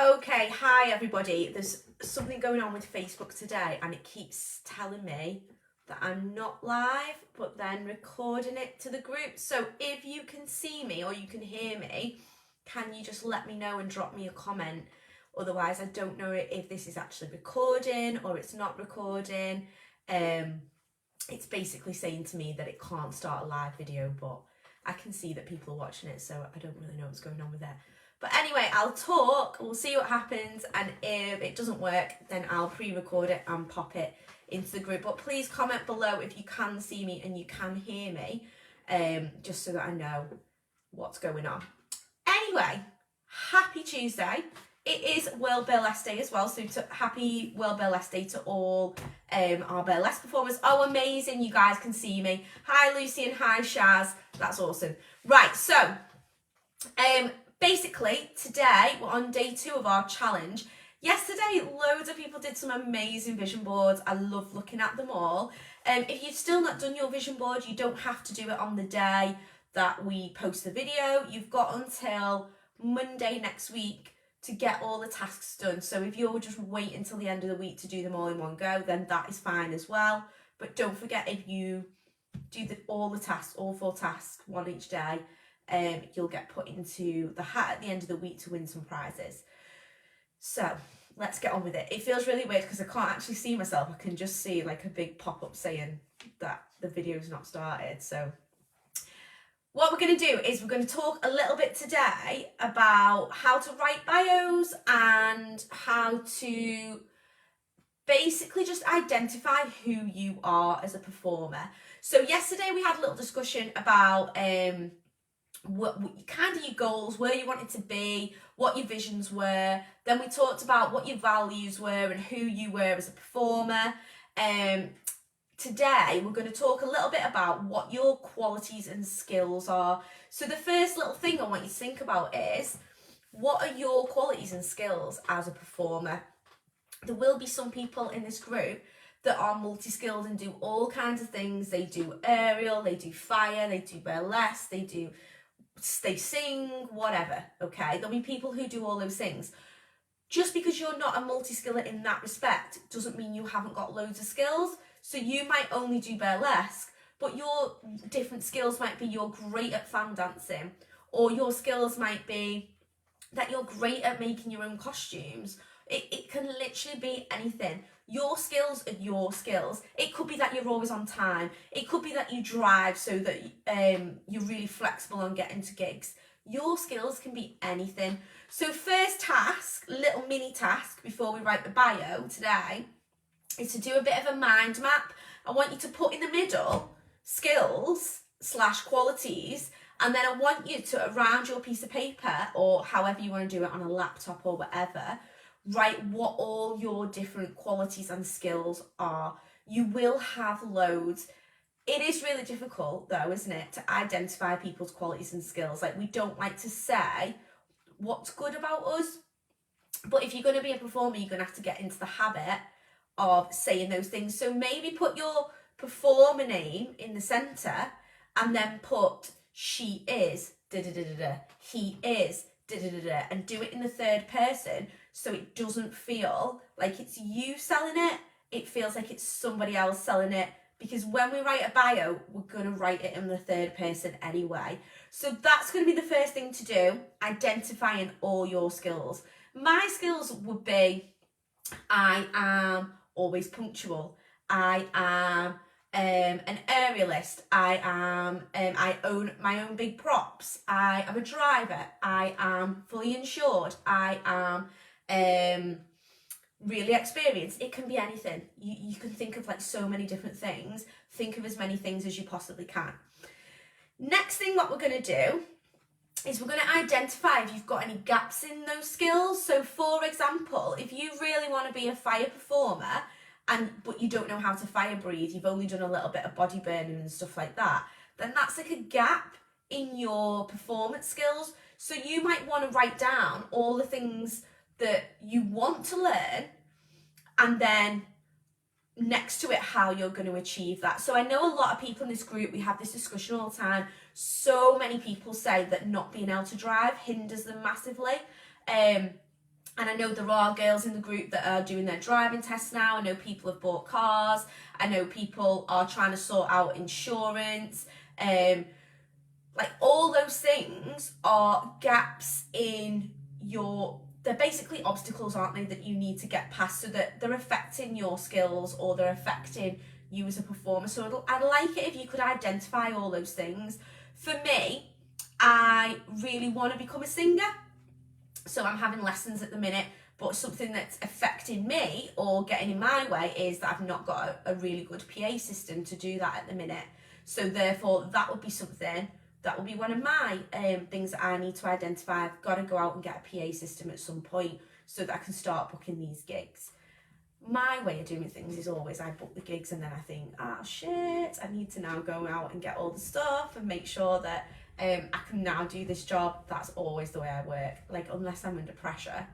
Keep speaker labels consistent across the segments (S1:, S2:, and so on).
S1: Okay, hi everybody. There's something going on with Facebook today and it keeps telling me that I'm not live, but then recording it to the group. So if you can see me or you can hear me, can you just let me know and drop me a comment? Otherwise, I don't know if this is actually recording or it's not recording. It's basically saying to me that it can't start a live video, but I can see that people are watching it, so I don't really know what's going on with it. But anyway, I'll talk, we'll see what happens, and if it doesn't work, then I'll pre-record it and pop it into the group. But please comment below if you can see me and you can hear me, just so that I know what's going on. Anyway, happy Tuesday. It is World Burlesque Day as well, so happy World Burlesque Day to all our burlesque performers. Oh, amazing, you guys can see me. Hi Lucy and hi Shaz, that's awesome. Right, so basically today we're on day 2 of our challenge. Yesterday loads of people did some amazing vision boards. I love looking at them all. If you've still not done your vision board, you don't have to do it on the day that we post the video. You've got until Monday next week to get all the tasks done. So if you're just waiting until the end of the week to do them all in one go, then that is fine as well. But don't forget, if you do all the tasks, all 4 tasks, one each day, you'll get put into the hat at the end of the week to win some prizes. So let's get on with it. It feels really weird because I can't actually see myself. I can just see like a big pop-up saying that the video's not started. So what we're going to do is we're going to talk a little bit today about how to write bios and how to basically just identify who you are as a performer. So yesterday we had a little discussion about what kind of your goals, where you wanted to be, what your visions were. Then we talked about what your values were and who you were as a performer. Today we're going to talk a little bit about what your qualities and skills are. So the first little thing I want you to think about is, what are your qualities and skills as a performer? There will be some people in this group that are multi-skilled and do all kinds of things. They do aerial, they do fire, they do burlesque, they sing, whatever, okay? There'll be people who do all those things. Just because you're not a multi-skiller in that respect doesn't mean you haven't got loads of skills. So you might only do burlesque, but your different skills might be you're great at fan dancing, or your skills might be that you're great at making your own costumes. It can literally be anything. Your skills are your skills. It could be that you're always on time. It could be that you drive so that you're really flexible on getting to gigs. Your skills can be anything. So first task, little mini task before we write the bio today, is to do a bit of a mind map. I want you to put in the middle skills / qualities, and then I want you to, around your piece of paper, or however you want to do it, on a laptop or whatever, write what all your different qualities and skills are. You will have loads. It is really difficult though, isn't it, to identify people's qualities and skills. Like, we don't like to say what's good about us, but if you're going to be a performer, you're going to have to get into the habit of saying those things. So maybe put your performer name in the centre and then put she is da da da da da, he is da da da da, and do it in the third person so it doesn't feel like it's you selling it. It feels like it's somebody else selling it, because when we write a bio, we're going to write it in the third person anyway. So that's going to be the first thing to do, identifying all your skills. My skills would be, I am always punctual. I am an aerialist. I own my own big props. I am a driver. I am fully insured. I am really experienced. It can be anything. You can think of like so many different things. Think of as many things as you possibly can. Next thing what we're going to do is we're going to identify if you've got any gaps in those skills. So for example, if you really want to be a fire performer but you don't know how to fire breathe, you've only done a little bit of body burning and stuff like that, then that's like a gap in your performance skills. So you might want to write down all the things that you want to learn, and then next to it how you're going to achieve that. So I know a lot of people in this group, we have this discussion all the time. So many people say that not being able to drive hinders them massively. And I know there are girls in the group that are doing their driving tests now. I know people have bought cars. I know people are trying to sort out insurance. Like all those things are gaps in your, they're basically obstacles, aren't they, that you need to get past, so that they're affecting your skills or they're affecting you as a performer. So I'd like it if you could identify all those things. For me, I really want to become a singer. So I'm having lessons at the minute, but something that's affecting me or getting in my way is that I've not got a really good PA system to do that at the minute. So therefore that would be something, that will be one of my things that I need to identify. I've got to go out and get a PA system at some point so that I can start booking these gigs. My way of doing things is always I book the gigs and then I think, oh shit, I need to now go out and get all the stuff and make sure that I can now do this job. That's always the way I work. Like, unless I'm under pressure,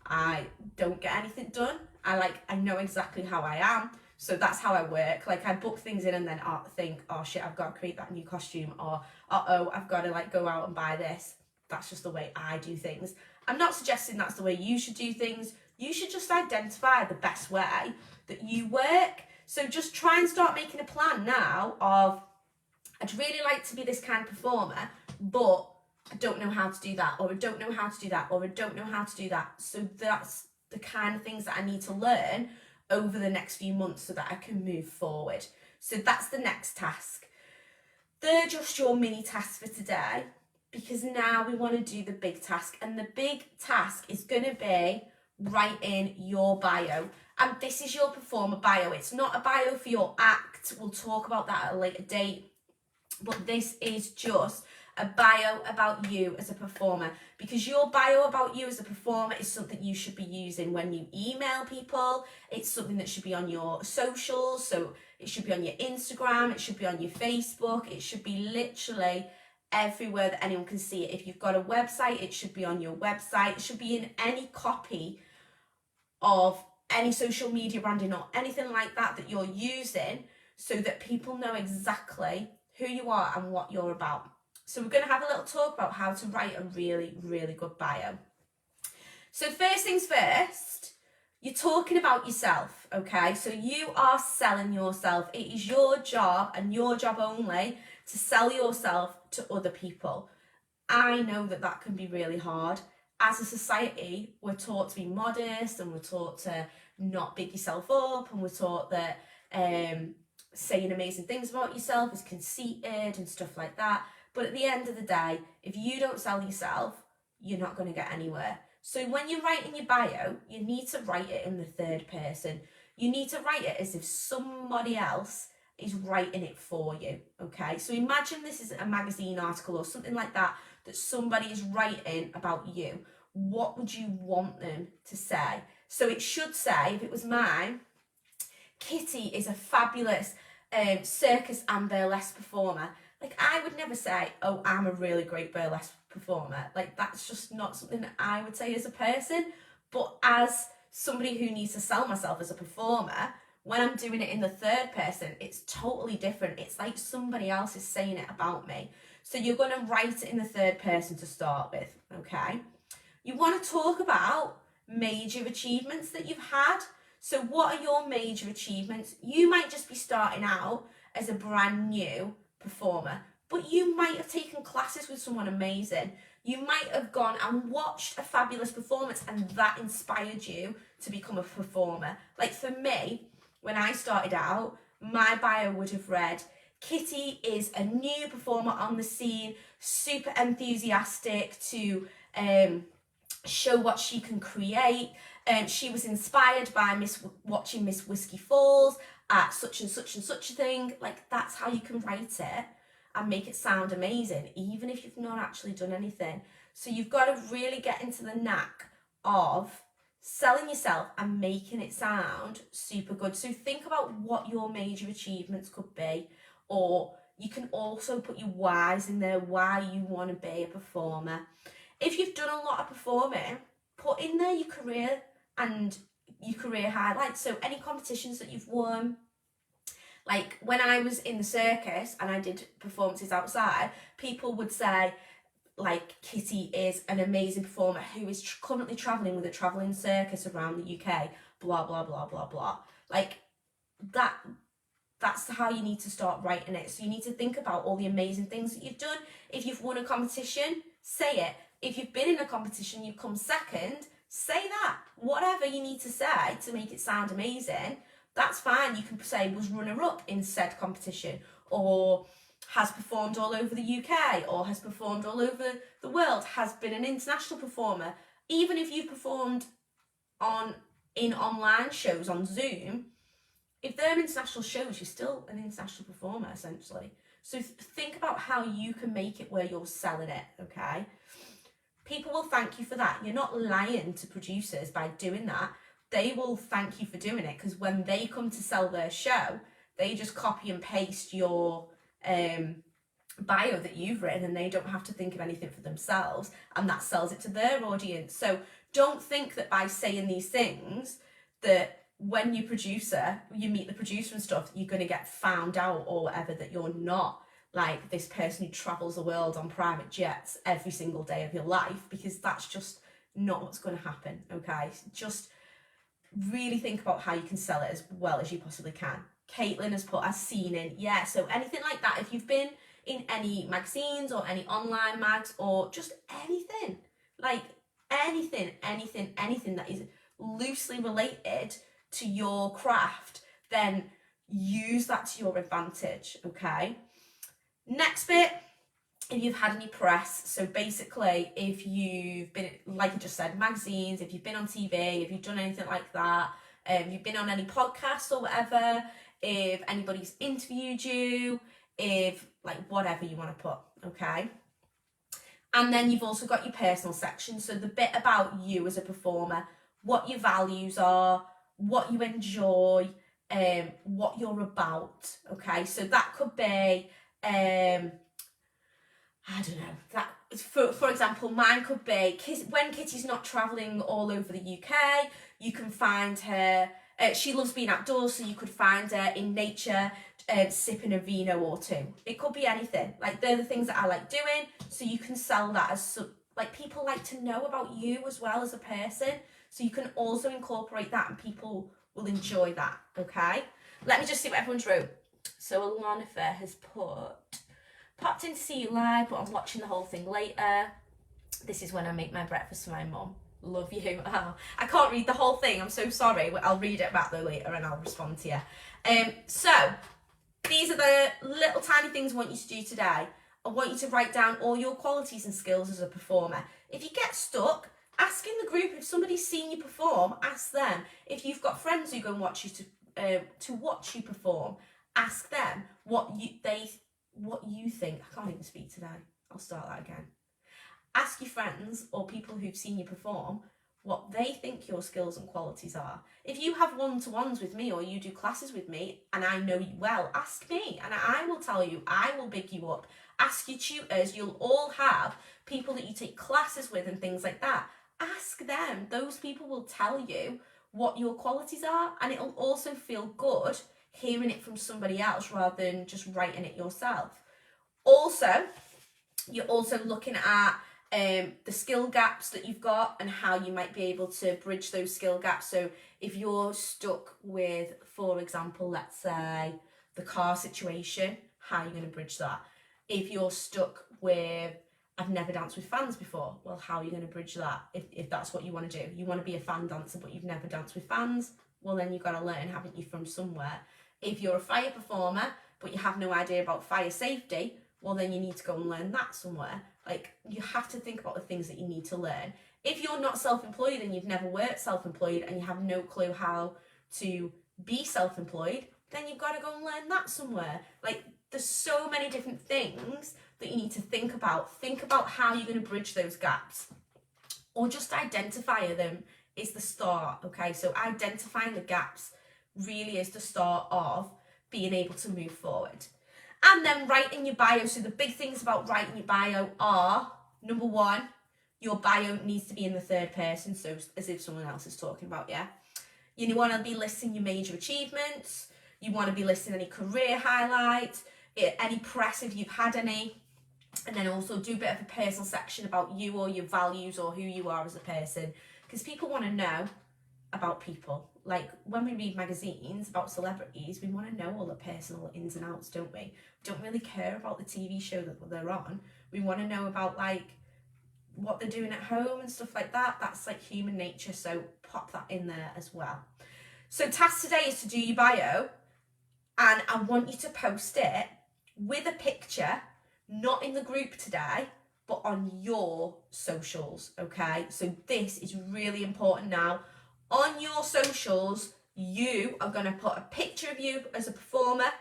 S1: I don't get anything done. I know exactly how I am. So that's how I work. Like, I book things in and then I think, oh shit, I've got to create that new costume, or I've got to like go out and buy this. That's just the way I do things. I'm not suggesting that's the way you should do things. You should just identify the best way that you work. So just try and start making a plan now of, I'd really like to be this kind of performer, but I don't know how to do that, or I don't know how to do that, or I don't know how to do that. So that's the kind of things that I need to learn over the next few months so that I can move forward. So that's the next task. They're just your mini tasks for today, because now we want to do the big task. And the big task is going to be writing your bio. And this is your performer bio. It's not a bio for your act. We'll talk about that at a later date. But this is just a bio about you as a performer, because your bio about you as a performer is something you should be using when you email people. It's something that should be on your socials. So it should be on your Instagram, it should be on your Facebook, it should be literally everywhere that anyone can see it. If you've got a website, it should be on your website. It should be in any copy of any social media branding or anything like that that you're using, so that people know exactly who you are and what you're about. So we're going to have a little talk about how to write a really, really good bio. So first things first, you're talking about yourself, okay? So you are selling yourself. It is your job and your job only to sell yourself to other people. I know that that can be really hard. As a society, we're taught to be modest, and we're taught to not big yourself up, and we're taught that saying amazing things about yourself is conceited and stuff like that. But at the end of the day, if you don't sell yourself, you're not going to get anywhere. So when you're writing your bio, you need to write it in the third person. You need to write it as if somebody else is writing it for you, okay? So imagine this is a magazine article or something like that, that somebody is writing about you. What would you want them to say? So it should say, if it was mine, Kitty is a fabulous circus and burlesque performer. Like, I would never say, oh, I'm a really great burlesque performer. Like, that's just not something that I would say as a person. But as somebody who needs to sell myself as a performer, when I'm doing it in the third person, it's totally different. It's like somebody else is saying it about me. So you're going to write it in the third person to start with, okay? You want to talk about major achievements that you've had. So what are your major achievements? You might just be starting out as a brand new performer, but you might have taken classes with someone amazing. You might have gone and watched a fabulous performance and that inspired you to become a performer. Like for me, when I started out, my bio would have read, Kitty is a new performer on the scene, super enthusiastic to show what she can create. She was inspired by watching Miss Whiskey Falls at such and such and such a thing. Like, that's how you can write it and make it sound amazing, even if you've not actually done anything. So you've got to really get into the knack of selling yourself and making it sound super good. So think about what your major achievements could be, or you can also put your whys in there, why you want to be a performer. If you've done a lot of performing, put in there your career and your career highlights. So any competitions that you've won. Like when I was in the circus and I did performances outside, people would say, like Kitty is an amazing performer who is currently travelling with a travelling circus around the UK, blah, blah, blah, blah, blah. Like, that's how you need to start writing it. So you need to think about all the amazing things that you've done. If you've won a competition, say it. If you've been in a competition, you've come second, say that. Whatever you need to say to make it sound amazing, that's fine. You can say was runner-up in said competition, or has performed all over the UK, or has performed all over the world, has been an international performer. Even if you've performed in online shows on Zoom, if they're international shows, you're still an international performer, essentially. So think about how you can make it where you're selling it, okay? People will thank you for that. You're not lying to producers by doing that. They will thank you for doing it, because when they come to sell their show, they just copy and paste your bio that you've written, and they don't have to think of anything for themselves, and that sells it to their audience. So don't think that by saying these things that when you meet the producer and stuff, you're going to get found out or whatever, that you're not like this person who travels the world on private jets every single day of your life, because that's just not what's going to happen, okay? Just really think about how you can sell it as well as you possibly can. Caitlin has put, as seen in, yeah, so anything like that. If you've been in any magazines or any online mags, or just anything, like anything that is loosely related to your craft, then use that to your advantage, okay? Next bit, if you've had any press, so basically if you've been, like I just said, magazines, if you've been on TV, if you've done anything like that, if you've been on any podcasts or whatever, if anybody's interviewed you, if like whatever you want to put, okay? And then you've also got your personal section, so the bit about you as a performer, what your values are, what you enjoy, what you're about, okay? So that could be, I don't know, that for example, mine could be when Kitty's not travelling all over the UK, you can find her, she loves being outdoors, so you could find her in nature, sipping a vino or two. It could be anything. Like, they're the things that I like doing, so you can sell that as, like, people like to know about you as well as a person. So you can also incorporate that, and people will enjoy that, okay? Let me just see what everyone's wrote. So Alonifer has popped in to see you live, but I'm watching the whole thing later. This is when I make my breakfast for my mum. Love you. Oh, I can't read the whole thing, I'm so sorry. I'll read it back though later and I'll respond to you. So these are the little tiny things I want you to do today. I want you to write down all your qualities and skills as a performer. If you get stuck, ask in the group. If somebody's seen you perform, ask them. If you've got friends who go and watch you to watch you perform, ask them what you think. I can't even speak today. I'll start that again. Ask your friends or people who've seen you perform what they think your skills and qualities are. If you have one-to-ones with me, or you do classes with me and I know you well, ask me and I will tell you. I will big you up. Ask your tutors. You'll all have people that you take classes with and things like that. Ask them. Those people will tell you what your qualities are, and it'll also feel good hearing it from somebody else rather than just writing it yourself. Also, you're also looking at the skill gaps that you've got and how you might be able to bridge those skill gaps. So if you're stuck with, for example, let's say the car situation, how are you going to bridge that? If you're stuck with, I've never danced with fans before, well, how are you going to bridge that if that's what you want to do? You want to be a fan dancer, but you've never danced with fans, well, then you've got to learn, haven't you, from somewhere. If you're a fire performer, but you have no idea about fire safety, well, then you need to go and learn that somewhere. Like, you have to think about the things that you need to learn. If you're not self-employed and you've never worked self-employed and you have no clue how to be self-employed, then you've got to go and learn that somewhere. Like, there's so many different things that you need to think about. Think about how you're going to bridge those gaps, or just identify them is the start, okay? So identifying the gaps really is the start of being able to move forward. And then writing your bio. So the big things about writing your bio are, number one, your bio needs to be in the third person, so as if someone else is talking about you. You want to be listing your major achievements. You want to be listing any career highlights, any press if you've had any. And then also do a bit of a personal section about you or your values or who you are as a person, because people want to know about people. Like when we read magazines about celebrities, we want to know all the personal ins and outs, don't we? We don't really care about the TV show that they're on. We want to know about like what they're doing at home and stuff like that. That's like human nature, so pop that in there as well. So task today is to do your bio, and I want you to post it with a picture, not in the group today, but on your socials, okay? So this is really important now. On your socials, you are going to put a picture of you as a performer,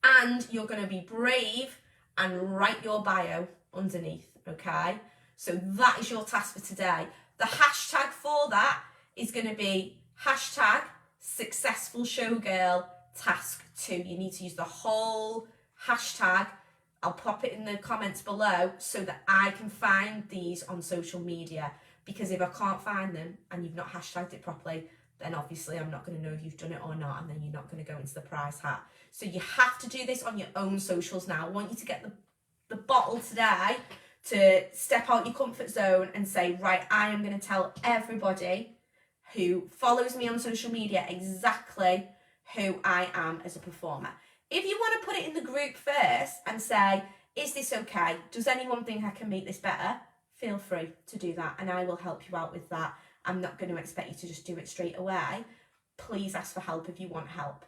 S1: and you're going to be brave and write your bio underneath, okay? So that is your task for today. The hashtag for that is going to be hashtag successful showgirl task 2. You need to use the whole hashtag. I'll pop it in the comments below so that I can find these on social media, because if I can't find them and you've not hashtagged it properly, then obviously I'm not going to know if you've done it or not, and then you're not going to go into the prize hat. So you have to do this on your own socials now. I want you to get the bottle today to step out your comfort zone and say, right, I am going to tell everybody who follows me on social media exactly who I am as a performer. If you want to put it in the group first and say, is this okay? Does anyone think I can make this better? Feel free to do that, and I will help you out with that. I'm not going to expect you to just do it straight away. Please ask for help if you want help.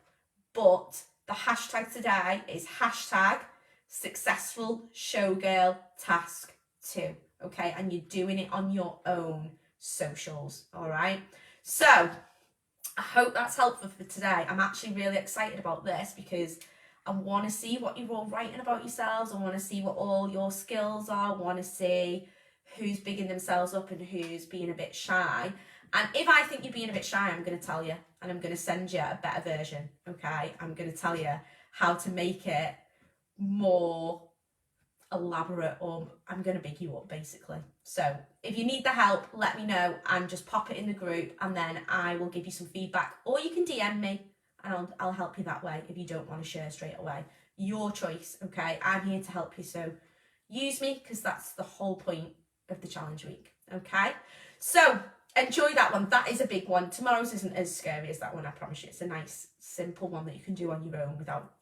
S1: But the hashtag today is hashtag successful showgirl task 2, okay? And you're doing it on your own socials, all right? So I hope that's helpful for today. I'm actually really excited about this because I want to see what you're all writing about yourselves. I want to see what all your skills are. I want to see who's bigging themselves up and who's being a bit shy. And if I think you're being a bit shy, I'm going to tell you, and I'm going to send you a better version, okay? I'm going to tell you how to make it more elaborate, or I'm going to big you up basically. So if you need the help, let me know and just pop it in the group, and then I will give you some feedback, or you can DM me and I'll help you that way if you don't want to share straight away. Your choice, okay? I'm here to help you, so use me, because that's the whole point of the challenge week, okay? So enjoy that one. That is a big one. Tomorrow's isn't as scary as that one, I promise you. It's a nice simple one that you can do on your own without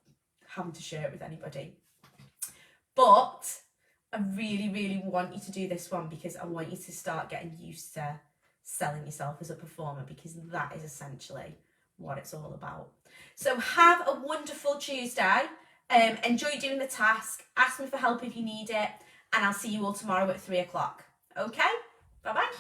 S1: having to share it with anybody. But I really, really want you to do this one, because I want you to start getting used to selling yourself as a performer, because that is essentially what it's all about. So have a wonderful Tuesday. Enjoy doing the task. Ask me for help if you need it, and I'll see you all tomorrow at 3 o'clock. Okay? Bye-bye.